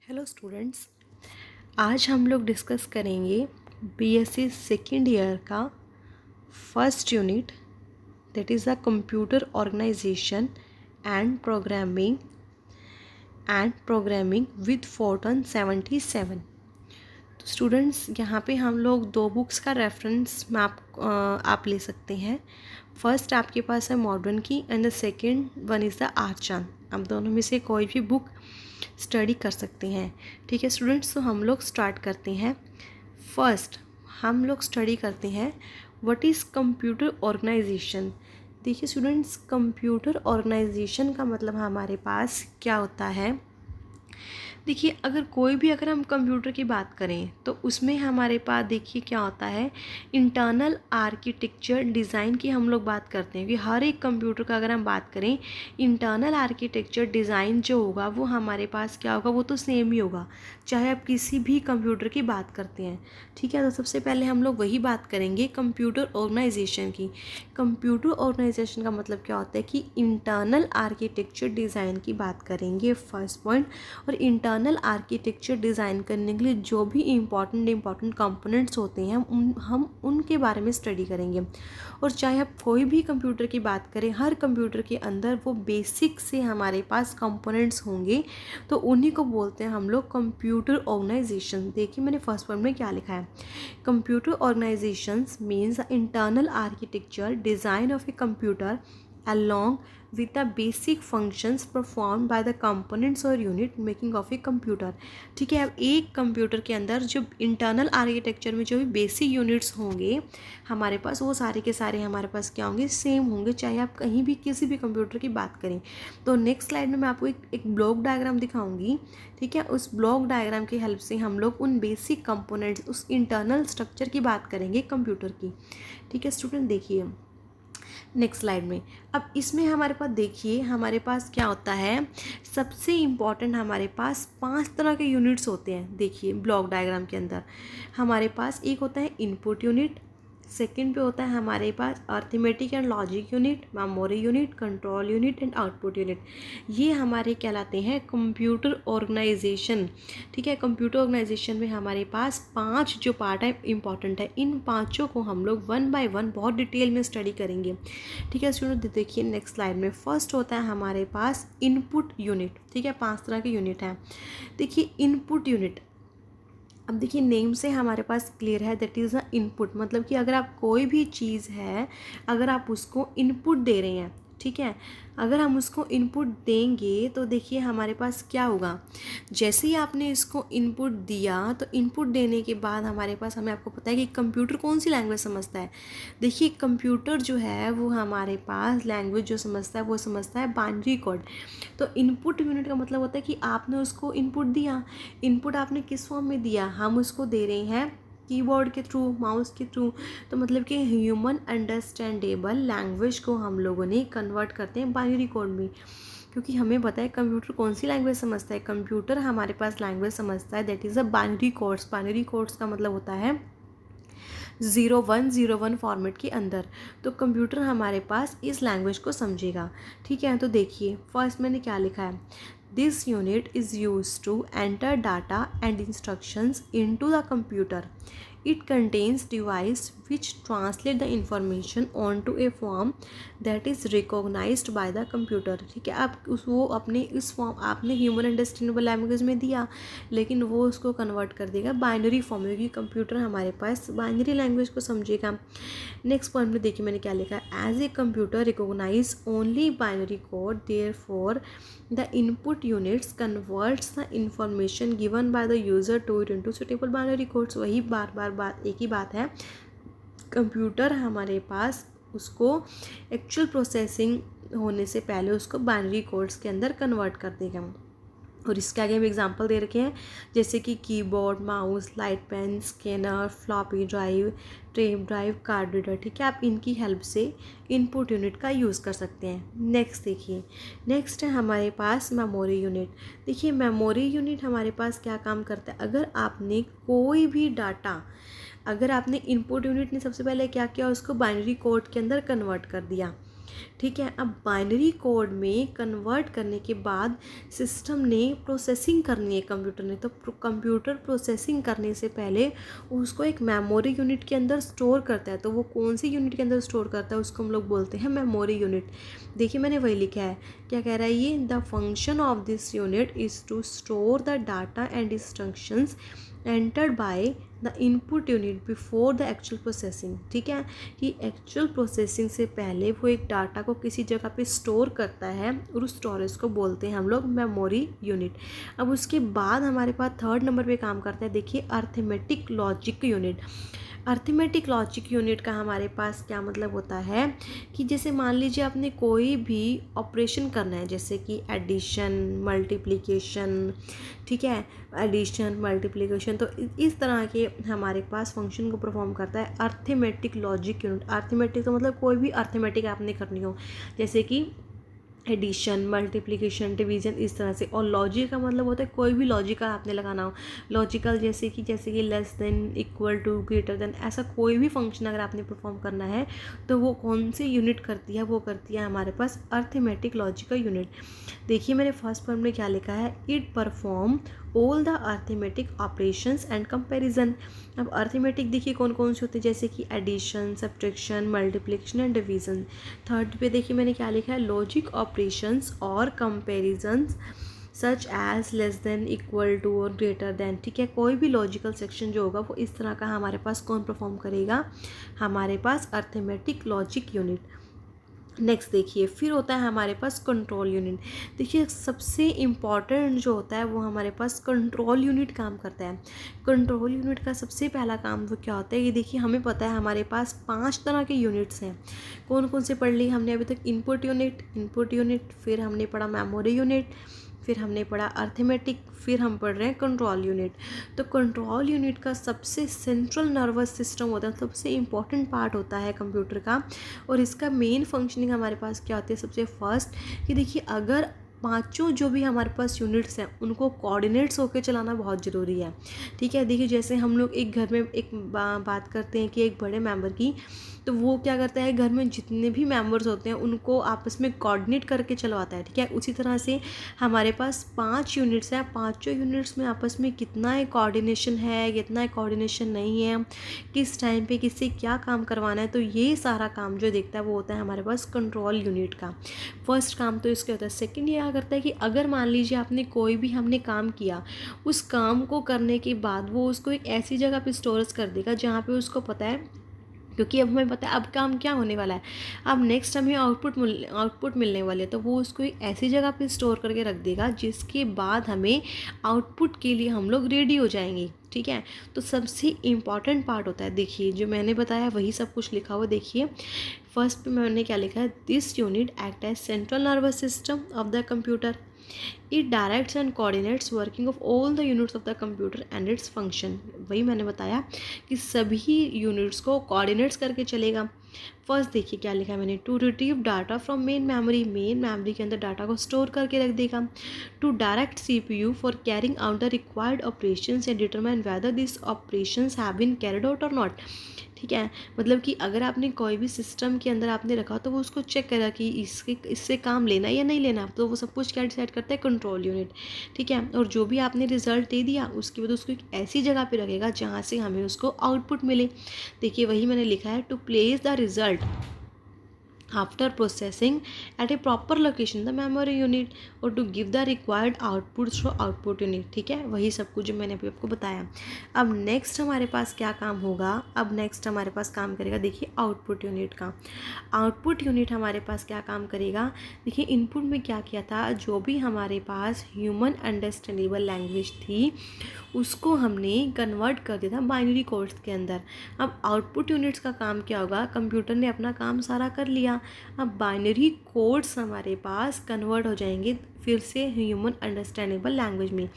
Hello students, आज हम लोग डिस्कस करेंगे बीएससी सेकेंड ईयर का first unit, that is the computer organization and programming with Fortran 77। तो स्टूडेंट्स, यहाँ पे हम लोग दो बुक्स का रेफरेंस आप ले सकते हैं। फर्स्ट आपके पास है मॉडर्न की and the second one is the Archean. आप दोनों में से कोई भी बुक स्टडी कर सकते हैं। ठीक है स्टूडेंट्स, तो हम लोग स्टार्ट करते हैं। फर्स्ट हम लोग स्टडी करते हैं व्हाट इज़ कंप्यूटर ऑर्गेनाइजेशन। देखिए स्टूडेंट्स, कंप्यूटर ऑर्गेनाइजेशन का मतलब हमारे पास क्या होता है। देखिए अगर हम कंप्यूटर की बात करें तो उसमें हमारे पास देखिए क्या होता है, इंटरनल आर्किटेक्चर डिज़ाइन की हम लोग बात करते हैं कि हर एक कंप्यूटर का अगर हम बात करें, इंटरनल आर्किटेक्चर डिज़ाइन जो होगा वो हमारे पास क्या होगा, वो तो सेम ही होगा चाहे आप किसी भी कंप्यूटर की बात करते हैं। ठीक है, तो सबसे पहले हम लोग वही बात करेंगे कंप्यूटर ऑर्गेनाइजेशन की। कंप्यूटर ऑर्गेनाइजेशन का मतलब क्या होता है कि इंटरनल आर्किटेक्चर डिज़ाइन की बात करेंगे फर्स्ट पॉइंट। और इंटरनल आर्किटेक्चर डिज़ाइन करने के लिए जो भी इम्पॉर्टेंट कंपोनेंट्स होते हैं हम उनके बारे में स्टडी करेंगे। और चाहे आप कोई भी कंप्यूटर की बात करें, हर कंप्यूटर के अंदर वो बेसिक से हमारे पास कंपोनेंट्स होंगे, तो उन्हीं को बोलते हैं हम लोग कंप्यूटर ऑर्गेनाइजेशन। देखिए मैंने फर्स्ट पॉइंट में क्या लिखा है, computer organisations means the internal architecture design of a computer along with the basic functions performed by the components or unit making of a computer। ठीक है, अब एक कंप्यूटर के अंदर जो इंटरनल आर्किटेक्चर में जो भी बेसिक यूनिट्स होंगे हमारे पास, वो सारे के सारे हमारे पास क्या होंगे, सेम होंगे, चाहे आप कहीं भी किसी भी कंप्यूटर की बात करें। तो नेक्स्ट स्लाइड में मैं आपको एक ब्लॉक डायग्राम दिखाऊंगी। ठीक है, उस ब्लॉक डायग्राम की हेल्प से हम लोग उन बेसिक कंपोनेंट्स, उस इंटरनल स्ट्रक्चर की बात करेंगे कंप्यूटर की। ठीक है स्टूडेंट, देखिए नेक्स्ट स्लाइड में। अब इसमें हमारे पास देखिए हमारे पास क्या होता है, सबसे इम्पॉर्टेंट हमारे पास 5 तरह के यूनिट्स होते हैं। देखिए ब्लॉक डायग्राम के अंदर हमारे पास एक होता है इनपुट यूनिट, सेकंड पे होता है हमारे पास arithmetic and logic unit, memory unit, control unit and output unit. ये हमारे कहलाते हैं कंप्यूटर ऑर्गेनाइजेशन। ठीक है, कंप्यूटर ऑर्गेनाइजेशन में हमारे पास 5 जो पार्ट है इंपॉर्टेंट है। इन पाँचों को हम लोग वन बाय वन बहुत डिटेल में स्टडी करेंगे। ठीक है स्टूडेंट, देखिए नेक्स्ट स्लाइड में फर्स्ट होता है हमारे पास इनपुट यूनिट। ठीक है, 5 तरह के यूनिट हैं। देखिए इनपुट यूनिट, अब देखिए नेम से हमारे पास क्लियर है, दैट इज़ अ इनपुट। मतलब कि अगर आप कोई भी चीज़ है, अगर आप उसको इनपुट दे रहे हैं, ठीक है, अगर हम उसको इनपुट देंगे तो देखिए हमारे पास क्या होगा, जैसे ही आपने इसको इनपुट दिया तो इनपुट देने के बाद हमारे पास, हमें आपको पता है कि कंप्यूटर कौन सी लैंग्वेज समझता है। देखिए कंप्यूटर जो है वो हमारे पास लैंग्वेज जो समझता है वो समझता है बाइनरी कोड। तो इनपुट यूनिट का मतलब होता है कि आपने उसको इनपुट दिया। इनपुट आपने किस फॉर्म में दिया, हम उसको दे रहे हैं कीबोर्ड के थ्रू, माउस के थ्रू। तो मतलब कि ह्यूमन अंडरस्टैंडेबल लैंग्वेज को हम लोगों ने कन्वर्ट करते हैं बाइनरी कोड में, क्योंकि हमें पता है कंप्यूटर कौन सी लैंग्वेज समझता है। कंप्यूटर हमारे पास लैंग्वेज समझता है that is a binary codes. Binary codes का मतलब होता है 0101 फॉर्मेट के अंदर। तो कंप्यूटर हमारे पास इस लैंग्वेज को समझेगा। ठीक है, तो देखिए फर्स्ट मैंने क्या लिखा है, this unit is use to enter data and instructions into the computer. It contains device which translate the information onto a form that is recognized by the computer। ठीक है, आप वो अपने इस फॉर्म आपने ह्यूमन अंडरस्टैंडेबल लैंग्वेज में दिया, लेकिन वो उसको कन्वर्ट कर देगा बाइनरी फॉर्म में, क्योंकि कंप्यूटर हमारे पास बाइनरी लैंग्वेज को समझेगा। नेक्स्ट पॉइंट में देखिए मैंने क्या लिखा है, as a computer recognize only binary code therefore the input units converts the information given by the user to it into suitable binary codes. वही बात एक ही बात है, कंप्यूटर हमारे पास उसको एक्चुअल प्रोसेसिंग होने से पहले उसको बाइनरी कोड्स के अंदर कन्वर्ट कर देगा। और इसके आगे हम एग्जांपल दे रखे हैं, जैसे कि keyboard, mouse, light pen, scanner, floppy drive, tape drive, card reader. ठीक है, आप इनकी हेल्प से इनपुट यूनिट का यूज़ कर सकते हैं। नेक्स्ट देखिए, नेक्स्ट है हमारे पास मेमोरी यूनिट। देखिए मेमोरी यूनिट हमारे पास क्या काम करता है, अगर आपने कोई भी डाटा, अगर आपने इनपुट यूनिट ने सबसे पहले क्या किया, उसको बाइनरी कोड के अंदर कन्वर्ट कर दिया। ठीक है। अब बाइनरी कोड में कन्वर्ट करने के बाद सिस्टम ने प्रोसेसिंग करनी है कंप्यूटर ने, तो कंप्यूटर प्रोसेसिंग करने से पहले उसको एक मेमोरी यूनिट के अंदर स्टोर करता है। तो वो कौन सी यूनिट के अंदर स्टोर करता है, उसको हम लोग बोलते हैं मेमोरी यूनिट। देखिए मैंने वही लिखा है, क्या कह रहा है ये, the function of this unit is to store the data and instructions entered by the input unit before the actual processing. ठीक है, कि एक्चुअल प्रोसेसिंग से पहले वो एक डाटा को किसी जगह पे स्टोर करता है और उस स्टोरेज को बोलते हैं हम लोग मेमोरी यूनिट। अब उसके बाद हमारे पास थर्ड नंबर पे काम करता है, देखिए arithmetic logic unit. Arithmetic logic unit का हमारे पास क्या मतलब होता है कि जैसे मान लीजिए आपने कोई भी ऑपरेशन करना है, जैसे कि एडिशन, मल्टीप्लिकेशन, ठीक है, एडिशन, मल्टीप्लिकेशन, तो इस तरह के हमारे पास फंक्शन को परफॉर्म करता है अर्थमेटिक लॉजिक यूनिट। अर्थमेटिक तो मतलब कोई भी अर्थमेटिक आपने करनी हो, जैसे कि एडिशन, मल्टीप्लिकेशन, डिवीजन, इस तरह से। और लॉजिक का मतलब होता है कोई भी लॉजिकल आपने लगाना हो, लॉजिकल जैसे कि less than, equal to, greater than, ऐसा कोई भी फंक्शन अगर आपने परफॉर्म करना है तो वो कौन सी यूनिट करती है, वो करती है हमारे पास अर्थमेटिक लॉजिकल यूनिट। देखिए मैंने फर्स्ट फॉर्म में क्या लिखा है, it perform all the arithmetic operations and comparison. अब अर्थमेटिक देखिए कौन कौन से होते हैं, जैसे कि addition, subtraction, multiplication and division. Third पे देखिए मैंने क्या लिखा है, लॉजिक ऑपरेशंस और comparisons such as less than, equal to और ग्रेटर देन। ठीक है, कोई भी लॉजिकल सेक्शन जो होगा वो इस तरह का हमारे पास कौन परफॉर्म करेगा, हमारे पास अर्थमेटिक लॉजिक यूनिट। नेक्स्ट देखिए फिर होता है हमारे पास कंट्रोल यूनिट। देखिए सबसे इम्पॉर्टेंट जो होता है वो हमारे पास कंट्रोल यूनिट काम करता है। कंट्रोल यूनिट का सबसे पहला काम वो क्या होता है, ये देखिए हमें पता है हमारे पास 5 तरह के यूनिट्स हैं। कौन कौन से पढ़ ली हमने अभी तक, इनपुट यूनिट, फिर हमने पढ़ा मेमोरी यूनिट, फिर हमने पढ़ा अर्थमेटिक, फिर हम पढ़ रहे हैं कंट्रोल यूनिट। तो कंट्रोल यूनिट का सबसे सेंट्रल नर्वस सिस्टम होता है, सबसे इम्पॉर्टेंट पार्ट होता है कंप्यूटर का। और इसका मेन फंक्शनिंग हमारे पास क्या होती है, सबसे फर्स्ट कि देखिए अगर पांचों जो भी हमारे पास यूनिट्स हैं उनको कोऑर्डिनेट्स होकर चलाना बहुत ज़रूरी है। ठीक है, देखिए जैसे हम लोग एक घर में एक बात करते हैं कि एक बड़े मेंबर की, तो वो क्या करता है घर में जितने भी मेंबर्स होते हैं उनको आपस में कोऑर्डिनेट करके चलवाता है। ठीक है, उसी तरह से हमारे पास 5 यूनिट्स हैं, पांचों यूनिट्स में आपस में कितना है कोऑर्डिनेशन है, कितना है कोऑर्डिनेशन नहीं है, किस टाइम पे किससे क्या काम करवाना है, तो ये सारा काम जो देखता है वो होता है हमारे पास कंट्रोल यूनिट का। फर्स्ट काम तो इसके होता है। सेकंड ये क्या करता है कि अगर मान लीजिए आपने कोई भी हमने काम किया, उस काम को करने के बाद वो उसको एक ऐसी जगह पे स्टोरेज कर देगा जहाँ पे उसको पता है, क्योंकि अब हमें पता है अब काम क्या होने वाला है, अब नेक्स्ट हमें आउटपुट मिलने वाले है, तो वो उसको एक ऐसी जगह पे स्टोर करके रख देगा जिसके बाद हमें आउटपुट के लिए हम लोग रेडी हो जाएंगे। ठीक है, तो सबसे इम्पॉर्टेंट पार्ट होता है, देखिए जो मैंने बताया वही सब कुछ लिखा हुआ। देखिए फर्स्ट पे मैंने क्या लिखा है, this unit act as central nervous system of the computer, it directs and coordinates working of all the units of the computer and its function. वही मैंने बताया कि सभी यूनिट्स को कोऑर्डिनेट्स करके चलेगा। फर्स्ट देखिए क्या लिखा है मैंने, to retrieve data from main memory के अंदर डाटा को स्टोर करके रख देगा। To direct CPU for carrying out the required operations and determine whether this operations have been carried out और नॉट। ठीक है, मतलब कि अगर आपने कोई भी सिस्टम के अंदर आपने रखा तो वो उसको चेक करेगा कि इससे काम लेना या नहीं लेना, तो वो सब कुछ क्या डिसाइड करता है, कंट्रोल यूनिट। ठीक है, और जो भी आपने रिजल्ट दे दिया उसके बाद उसको एक ऐसी जगह पे रखेगा जहाँ से हमें उसको आउटपुट मिले। देखिए वही मैंने लिखा है, to place the result after processing at a proper location the memory unit or to give the required output through output unit। ठीक है, वही सब कुछ जो मैंने अभी आपको बताया। अब नेक्स्ट हमारे पास क्या काम होगा, अब नेक्स्ट हमारे पास काम करेगा, देखिए आउटपुट यूनिट का। आउटपुट यूनिट हमारे पास क्या काम करेगा, देखिए इनपुट में क्या किया था, जो भी हमारे पास ह्यूमन अंडरस्टैंडेबल लैंग्वेज थी उसको हमने कन्वर्ट कर दिया था बाइनरी कोड्स के अंदर। अब आउटपुट यूनिट्स का काम क्या होगा, कंप्यूटर ने अपना काम सारा कर लिया, अब बाइनरी कोड्स हमारे पास कन्वर्ट हो जाएंगे फिर से ह्यूमन अंडरस्टैंडेबल लैंग्वेज में।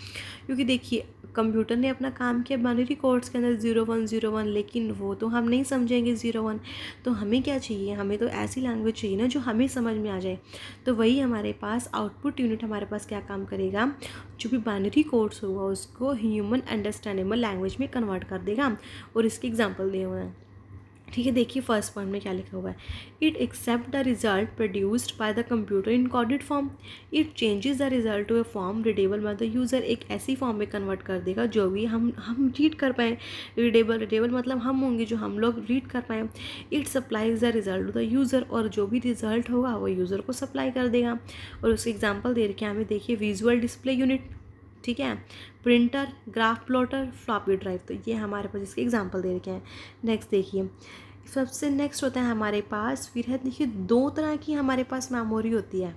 क्योंकि देखिए कंप्यूटर ने अपना काम किया बाइनरी कोड्स के अंदर 0101, लेकिन वो तो हम नहीं समझेंगे 01, तो हमें क्या चाहिए, हमें तो ऐसी लैंग्वेज चाहिए ना जो हमें समझ में आ जाए। तो वही हमारे पास आउटपुट यूनिट हमारे पास क्या काम करेगा, जो भी बाइनरी कोड्स होगा उसको ह्यूमन अंडरस्टैंडेबल लैंग्वेज में कन्वर्ट कर देगा। और इसके एग्जाम्पल दिए हुए हैं, ठीक है, देखिए फर्स्ट पॉइंट में क्या लिखा हुआ है, it accept the result produced by the computer in coded form, it changes the result to a form readable by the user, एक ऐसी फॉर्म में कन्वर्ट कर देगा जो भी हम रीड कर पाएँ, रीडेबल मतलब हम होंगे जो हम लोग रीड कर पाएँ। It supplies the result to the user, और जो भी रिजल्ट होगा वो यूज़र को सप्लाई कर देगा। और उसके एग्जाम्पल दे रखे हैं हमें, देखिए विजुअल डिस्प्ले यूनिट, ठीक है, printer, graph plotter, floppy drive, तो ये हमारे पास इसके एग्जांपल दे रखे हैं। नेक्स्ट देखिए, सबसे नेक्स्ट होता है हमारे पास, फिर है देखिए दो तरह की हमारे पास मेमोरी होती है।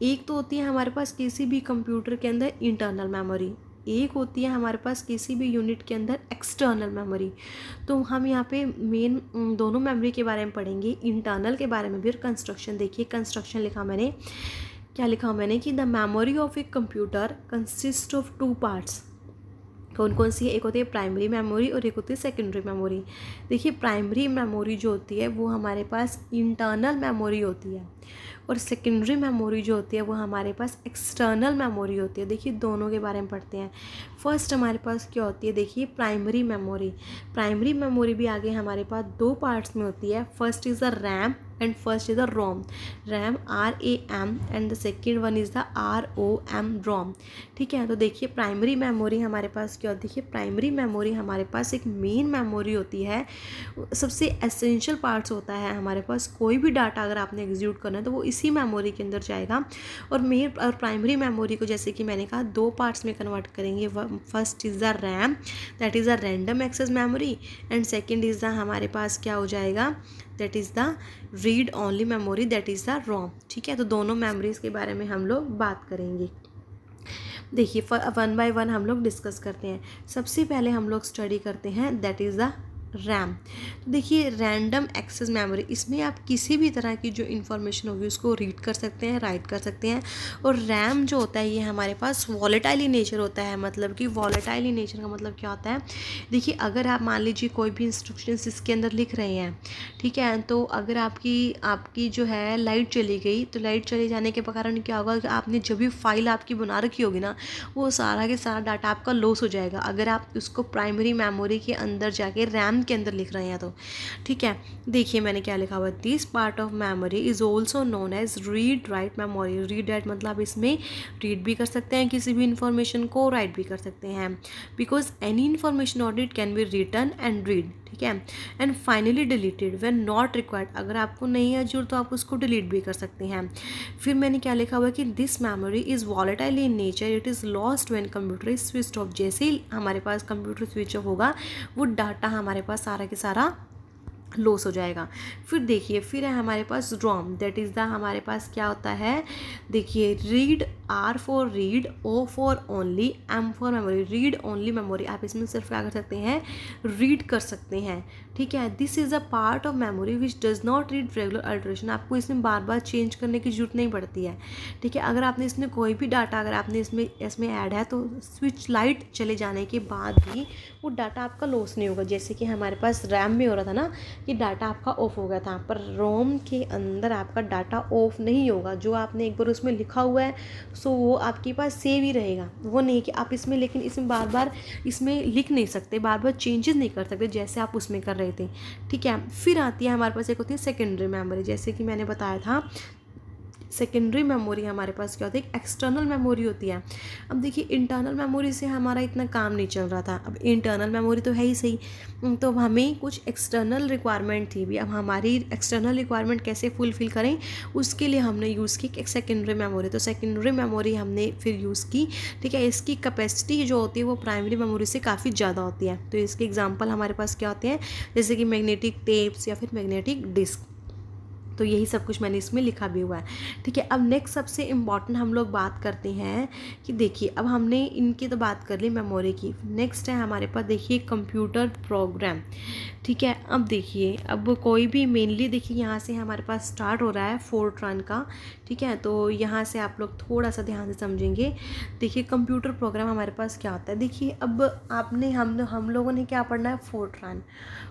एक तो होती है हमारे पास किसी भी कंप्यूटर के अंदर इंटरनल मेमोरी, एक होती है हमारे पास किसी भी यूनिट के अंदर एक्सटर्नल मेमोरी। तो हम यहाँ पे मेन दोनों मेमोरी के बारे में पढ़ेंगे, इंटरनल के बारे में भी। और कंस्ट्रक्शन देखिए, कंस्ट्रक्शन लिखा मैंने, क्या लिखा मैंने कि the memory of a computer consist of two parts. कौन कौन सी है, एक होती है प्राइमरी मेमोरी और एक होती है सेकेंडरी मेमोरी। देखिए प्राइमरी मेमोरी जो होती है वो हमारे पास इंटरनल मेमोरी होती है, और सेकेंडरी मेमोरी जो होती है वो हमारे पास एक्सटर्नल मेमोरी होती है। देखिए दोनों के बारे में पढ़ते हैं। फर्स्ट हमारे पास क्या होती है, देखिए प्राइमरी मेमोरी। प्राइमरी मेमोरी भी आगे हमारे पास दो पार्ट्स में होती है, first is the RAM and first is the ROM. RAM RAM and the second one is the ROM, ROM. ठीक है, तो देखिए प्राइमरी मेमोरी हमारे पास क्या होती है, देखिए प्राइमरी मेमोरी हमारे पास एक मेन मेमोरी होती है, सबसे एसेंशियल पार्ट्स होता है हमारे पास। कोई भी डाटा अगर आपने एग्जीक्यूट करना है तो वो इसी मेमोरी के अंदर जाएगा। और प्राइमरी मेमोरी को जैसे कि मैंने कहा दो पार्ट्स में कन्वर्ट करेंगे। First is the RAM, that is the random access memory, and second is the हमारे पास क्या हो जाएगा, that is the read only memory, that is the ROM. ठीक है, तो दोनों मेमोरीज़ के बारे में हम लोग बात करेंगे। देखिए वन बाय वन हम लोग डिस्कस करते हैं। सबसे पहले हम लोग स्टडी करते हैं दैट इज़ द रैम। तो देखिए रैंडम एक्सेस मेमोरी, इसमें आप किसी भी तरह की जो इन्फॉर्मेशन होगी उसको रीड कर सकते हैं, राइट कर सकते हैं। और रैम जो होता है ये हमारे पास वॉलेटाइल इन नेचर होता है। मतलब कि वॉलेटाइल इन नेचर का मतलब क्या होता है, देखिए अगर आप मान लीजिए कोई भी इंस्ट्रक्शंस इसके अंदर लिख रहे हैं, ठीक है, तो अगर आपकी जो है लाइट चली गई, तो लाइट चले जाने के कारण क्या होगा कि आपने जब भी फाइल आपकी बना रखी होगी ना, वो सारा के सारा डाटा आपका लॉस हो जाएगा अगर आप उसको प्राइमरी मेमोरी के अंदर जाके रैम के अंदर लिख रहे हैं तो। ठीक है, देखिए मैंने क्या लिखा हुआ, this part of memory is also known as read write memory. Read write मतलब इसमें रीड भी कर सकते हैं किसी भी इंफॉर्मेशन को, राइट भी कर सकते हैं, because any information on it can be written and read. ठीक है, and finally deleted when not required, अगर आपको नहीं है जरूरत तो आप उसको डिलीट भी कर सकते हैं। फिर मैंने क्या लिखा हुआ है कि this memory is volatile in nature, it is lost when computer is switch off. जैसे ही हमारे पास कंप्यूटर स्विच ऑफ होगा वो डाटा हमारे पास सारा के सारा लॉस हो जाएगा। फिर देखिए फिर है हमारे पास रोम, दैट इज़ द हमारे पास क्या होता है, देखिए read, R for read, O for only, M for memory, read only memory. आप इसमें सिर्फ क्या कर सकते हैं, रीड कर सकते हैं। ठीक है, this is a part of memory which does not read regular alteration. आपको इसमें बार बार चेंज करने की जरूरत नहीं पड़ती है। ठीक है, अगर आपने इसमें कोई भी डाटा अगर आपने इसमें ऐड है तो स्विच लाइट चले जाने के बाद भी वो डाटा आपका लॉस नहीं होगा। जैसे कि हमारे पास रैम में हो रहा था ना कि डाटा आपका ऑफ हो गया था, पर रोम के अंदर आपका डाटा ऑफ नहीं होगा। जो आपने एक बार उसमें लिखा हुआ है सो वो आपके पास सेव ही रहेगा, वो नहीं कि आप इसमें, लेकिन इसमें बार बार इसमें लिख नहीं सकते, बार बार चेंजेस नहीं कर सकते जैसे आप उसमें कर रहे थे। ठीक है, फिर आती है हमारे पास एक होती है सेकेंडरी मेमोरी। जैसे कि मैंने बताया था सेकेंडरी मेमोरी हमारे पास क्या होती है, एक्सटर्नल मेमोरी होती है। अब देखिए इंटरनल मेमोरी से हमारा इतना काम नहीं चल रहा था, अब इंटरनल मेमोरी तो है ही सही, तो हमें कुछ एक्सटर्नल रिक्वायरमेंट थी भी। अब हमारी एक्सटर्नल रिक्वायरमेंट कैसे फुलफ़िल करें, उसके लिए हमने यूज़ की एक सेकेंडरी मेमोरी। तो सेकेंडरी मेमोरी हमने फिर यूज़ की। ठीक है, इसकी कैपेसिटी जो होती है वो प्राइमरी मेमोरी से काफ़ी ज़्यादा होती है। तो इसके एग्जाम्पल हमारे पास क्या होते हैं, जैसे कि मैग्नेटिक टेप्स या फिर मैग्नेटिक डिस्क। तो यही सब कुछ मैंने इसमें लिखा भी हुआ है। ठीक है, अब नेक्स्ट सबसे इम्पॉर्टेंट हम लोग बात करते हैं कि देखिए अब हमने इनकी तो बात कर ली मेमोरी की, नेक्स्ट है हमारे पास देखिए कंप्यूटर प्रोग्राम। ठीक है, अब देखिए अब कोई भी मेनली देखिए यहाँ से हमारे पास स्टार्ट हो रहा है फोर्ट्रान का। ठीक है, तो यहाँ से आप लोग थोड़ा सा ध्यान से समझेंगे। देखिए कंप्यूटर प्रोग्राम हमारे पास क्या होता है, देखिए अब आपने हम लोगों ने क्या पढ़ना है, फोर्ट्रान।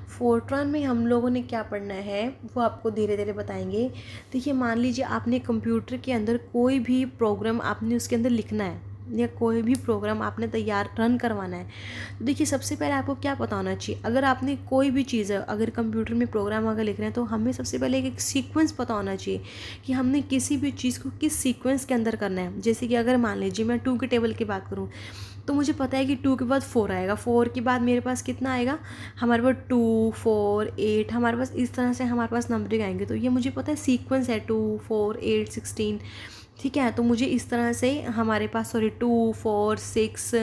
फोर्ट्रान में हम लोगों ने क्या पढ़ना है वो आपको धीरे धीरे बताएंगे। देखिए मान लीजिए आपने कंप्यूटर के अंदर कोई भी प्रोग्राम आपने उसके अंदर लिखना है, या कोई भी प्रोग्राम आपने तैयार रन करवाना है, तो देखिए सबसे पहले आपको क्या पता होना चाहिए। अगर आपने कोई भी चीज़ है, अगर कंप्यूटर में प्रोग्राम अगर लिख रहे हैं, तो हमें सबसे पहले एक सीक्वेंस पता होना चाहिए कि हमने किसी भी चीज़ को किस सीक्वेंस के अंदर करना है। जैसे कि अगर मान लीजिए मैं 2 के टेबल की बात करूँ, तो मुझे पता है कि 2 के बाद 4 आएगा, 4 के बाद मेरे पास कितना आएगा, हमारे पास 2 4 8, हमारे पास इस तरह से हमारे पास नंबरिंग आएंगे। तो ये मुझे पता है सीक्वेंस है 2 4 8 16, ठीक है। तो मुझे इस तरह से हमारे पास 2 4 6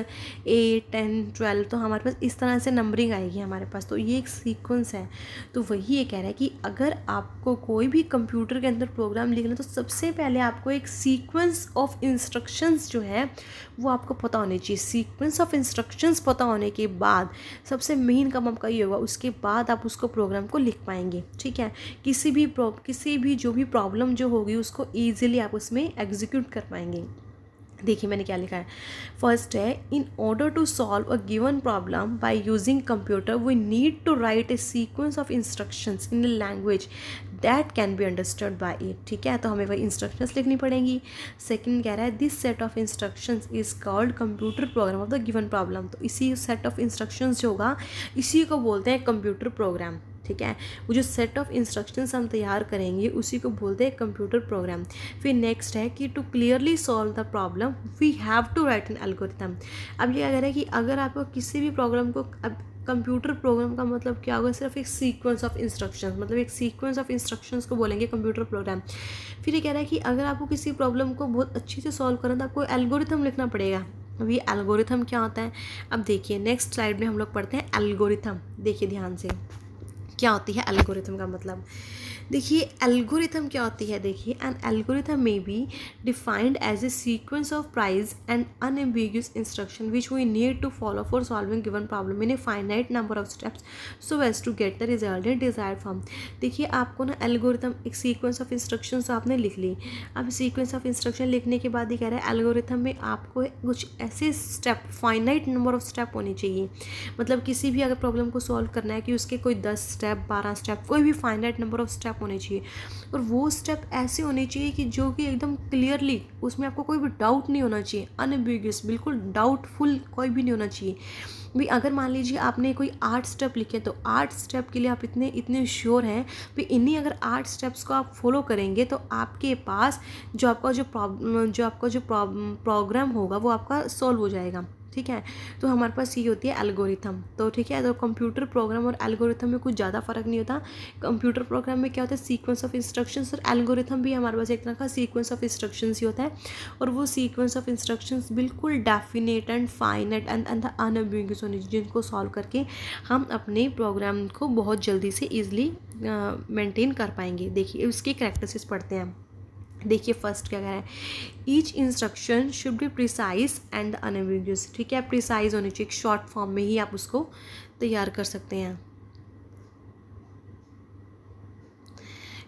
8 10 12, तो हमारे पास इस तरह से नंबरिंग आएगी हमारे पास। तो ये एक सीक्वेंस है। तो वही ये कह रहा है कि अगर आपको कोई भी कंप्यूटर के अंदर प्रोग्राम लिखना है, तो सबसे पहले आपको एक सीक्वेंस ऑफ इंस्ट्रक्शंस जो है वो आपको पता होनी चाहिए। सीक्वेंस ऑफ इंस्ट्रक्शंस पता होने के बाद सबसे मेन काम आपका ये होगा, उसके बाद आप उसको प्रोग्राम को लिख पाएंगे, ठीक है। किसी भी जो भी प्रॉब्लम जो होगी उसको ईजिली आप उसमें एग्जीक्यूट कर पाएंगे। देखिए मैंने क्या लिखा है। फर्स्ट है, in order to solve a given problem by using computer we need to write a sequence of instructions in a language that can be understood by it, ठीक है। तो हमें वही इंस्ट्रक्शंस लिखनी पड़ेंगी। सेकंड कह रहा है, this set of instructions is called computer program of the given problem. तो इसी सेट ऑफ इंस्ट्रक्शंस जो होगा इसी को बोलते हैं कंप्यूटर प्रोग्राम, ठीक है। वो जो सेट ऑफ इंस्ट्रक्शंस हम तैयार करेंगे उसी को बोलते हैं कंप्यूटर प्रोग्राम। फिर नेक्स्ट है कि to clearly solve the problem we have to write an algorithm. अब ये कह रहा है कि अगर आपको किसी भी प्रॉब्लम को, अब कंप्यूटर प्रोग्राम का मतलब क्या होगा, सिर्फ एक सीक्वेंस ऑफ इंस्ट्रक्शंस, मतलब एक सीक्वेंस ऑफ इंस्ट्रक्शंस को बोलेंगे कंप्यूटर प्रोग्राम। फिर ये कह रहा है कि अगर आपको किसी प्रॉब्लम को बहुत अच्छे से सॉल्व करना तो आपको एल्गोरिथम लिखना पड़ेगा। अब ये एल्गोरिथम क्या होता है, अब देखिए नेक्स्ट स्लाइड में हम लोग पढ़ते हैं एल्गोरिथम। देखिए ध्यान से क्या होती है एल्गोरिथम का मतलब। देखिए एल्गोरिथम क्या होती है, देखिए an algorithm may be defined as a sequence of precise and unambiguous instruction which we need to follow for solving given problem in a finite number of steps so as to get the result in desired form. देखिए आपको ना algorithm एक sequence of instruction आपने लिख ली। अब sequence of instruction लिखने के बाद ये कह रहा है एल्गोरिथम में आपको कुछ ऐसे step, finite number of step होने चाहिए। मतलब किसी भी अगर प्रॉब्लम को सॉल्व करना है कि उसके कोई 10 स्टेप 12 स्टेप, कोई भी फाइनाइट नंबर ऑफ स्टेप होने चाहिए। और वो स्टेप ऐसे होने चाहिए कि जो कि एकदम क्लियरली उसमें आपको कोई भी डाउट नहीं होना चाहिए, अनएम्बिगुअस, बिल्कुल डाउटफुल कोई भी नहीं होना चाहिए। भाई अगर मान लीजिए आपने कोई 8 स्टेप लिखे तो 8 स्टेप के लिए आप इतने श्योर हैं भाई इन्हीं अगर 8 स्टेप्स को आप फॉलो करेंगे तो आपके पास जो आपका जो प्रोग्राम होगा वो आपका सॉल्व हो जाएगा, ठीक है। तो हमारे पास ये होती है एल्गोरिथम। तो ठीक है, तो कंप्यूटर प्रोग्राम और एल्गोरिथम में कुछ ज़्यादा फर्क नहीं होता। कंप्यूटर प्रोग्राम में क्या होता है, सीक्वेंस ऑफ इंस्ट्रक्शंस, और एल्गोरिथम भी हमारे पास एक तरह का सीक्वेंस ऑफ इंस्ट्रक्शंस ही होता है। और वो सीक्वेंस ऑफ इंस्ट्रक्शंस बिल्कुल definite and finite and unambiguous होनी चाहिए, जिनको सॉल्व करके हम अपने प्रोग्राम को बहुत जल्दी से ईजिली मेंटेन कर पाएंगे। देखिए उसकी करैक्टरिस्टिक्स पढ़ते हैं। देखिए फर्स्ट क्या कह रहा है, each instruction should be precise and unambiguous, ठीक है। प्रिसाइज होनी चाहिए, शॉर्ट फॉर्म में ही आप उसको तैयार कर सकते हैं,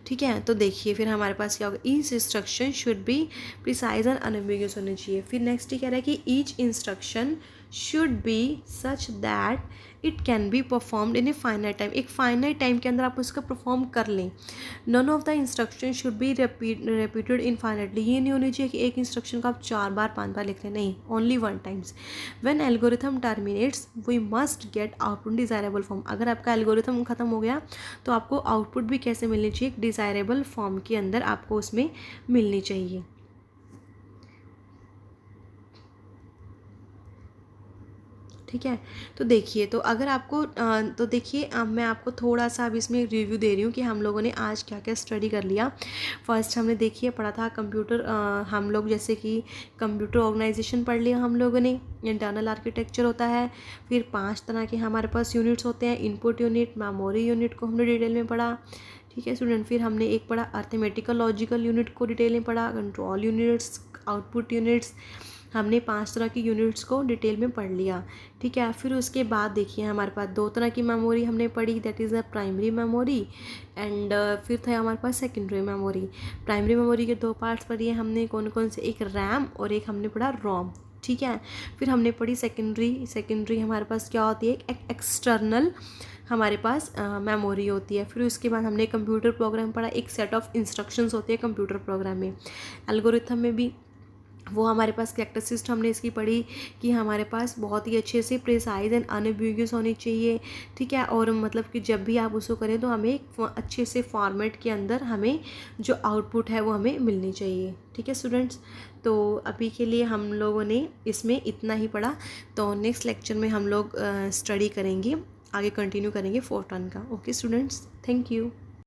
ठीक है। तो देखिए फिर हमारे पास क्या होगा, each instruction should be precise and unambiguous होनी चाहिए। फिर नेक्स्ट ये कह रहा है कि each instruction should be such that it can be performed in a finite time, एक फाइनाइट टाइम के अंदर आप उसका परफॉर्म कर लें। None of the instruction should be repeated infinitely, ये नहीं होनी चाहिए कि एक इंस्ट्रक्शन को आप 4 बार 5 बार लिख रहे हैं, नहीं, only 1 times. When algorithm terminates we must get output desirable form, अगर आपका एल्गोरिथम खत्म हो गया तो आपको आउटपुट भी कैसे मिलनी चाहिए, एक डिजायरेबल फॉर्म के अंदर आपको उसमें मिलनी चाहिए, ठीक है। तो देखिए, तो अगर आपको तो देखिए अब मैं आपको थोड़ा सा अब इसमें रिव्यू दे रही हूँ कि हम लोगों ने आज क्या क्या स्टडी कर लिया। फर्स्ट हमने देखिए पढ़ा था कंप्यूटर, हम लोग जैसे कि कंप्यूटर ऑर्गेनाइजेशन पढ़ लिया हम लोगों ने, इंटरनल आर्किटेक्चर होता है। फिर 5 तरह के हमारे पास यूनिट्स होते हैं, इनपुट यूनिट, मेमोरी यूनिट को हमने डिटेल में पढ़ा, ठीक है स्टूडेंट। फिर हमने एक पढ़ा अर्थमेटिकल लॉजिकल यूनिट को डिटेल में पढ़ा, कंट्रोल यूनिट्स, आउटपुट यूनिट्स, हमने 5 तरह की यूनिट्स को डिटेल में पढ़ लिया, ठीक है। फिर उसके बाद देखिए हमारे पास 2 तरह की मेमोरी हमने पढ़ी, that is a primary memory and फिर था हमारे पास सेकेंडरी मेमोरी। प्राइमरी मेमोरी के 2 पार्ट्स पढ़िए हमने, कौन कौन से, एक रैम और एक हमने पढ़ा रोम, ठीक है। फिर हमने पढ़ी सेकेंडरी हमारे पास क्या होती है, एक एक्सटर्नल हमारे पास मेमोरी होती है। फिर उसके बाद हमने कंप्यूटर प्रोग्राम पढ़ा, एक सेट ऑफ इंस्ट्रक्शंस होती है कंप्यूटर प्रोग्राम में। एल्गोरिथम में भी वो हमारे पास कैरेक्टरिस्टिक्स हमने इसकी पढ़ी कि हमारे पास बहुत ही अच्छे से प्रिसाइज एंड अनएम्बिगुअस होनी चाहिए, ठीक है। और मतलब कि जब भी आप उसको करें तो हमें एक अच्छे से फॉर्मेट के अंदर हमें जो आउटपुट है वो हमें मिलनी चाहिए, ठीक है स्टूडेंट्स। तो अभी के लिए हम लोगों ने इसमें इतना ही पढ़ा। तो नेक्स्ट लेक्चर में हम लोग स्टडी करेंगे, आगे कंटिन्यू करेंगे फोर्टॉन का। Okay students, thank you.